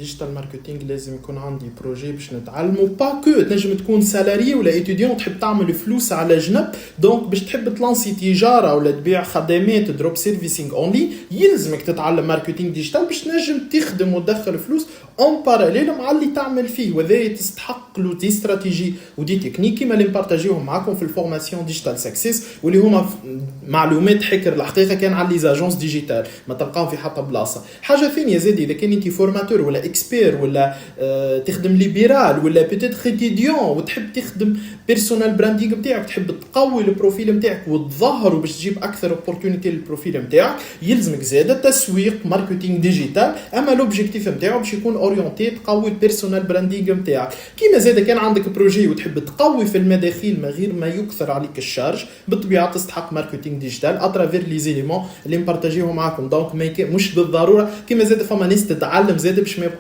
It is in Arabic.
ديجيتال ماركتينغ لازم يكون عندي بروجي باش نتعلمه باكو تنجم تكون سالاري ولا ايتوديون تحب تعمل فلوس على جنب دونك باش تحب تلانسي تجاره ولا تبيع خدمات دروب سيرفيسينغ اونلي يلزمك تتعلم ماركتينغ ديجيتال باش تنجم تخدم وتدخل فلوس اون باراليل مع اللي تعمل فيه. وهذا تستحق له دي استراتيجي ودي تكنيك كيما اللي نبارطاجيوهم معكم في الفورماسيون ديجيتال سكسيس واللي هما معلومات حكر الحقيقه كان على لي زاجونس ديجيتال ما تلقاهم في حتى بلاصه. حاجه ثانيه زادي اذا كان انت فورماتور ولا اكسبير ولا تخدم ليبرال ولا بيتيت ايتيديون وتحب تخدم بيرسونال براندينغ نتاعك تحب تقوي البروفيل نتاعك وتظهر باش تجيب اكثر اوبورتونيتي للبروفيل نتاعك يلزمك زاده تسويق ماركتينغ ديجيتال اما لوبجيكتيف نتاعو باش يكون اورينتي تقوي البيرسونال براندينغ نتاعك. كيما زاده كان عندك بروجي وتحب تقوي في المداخيل من غير ما يكثر عليك الشارج بالطبيعه تستحق ماركتينغ ديجيتال اترافير لي زيليمون اللي نبارطاجيهم معكم. دونك مش بالضروره كيما زاده فما ناس تتعلم زاده باش ما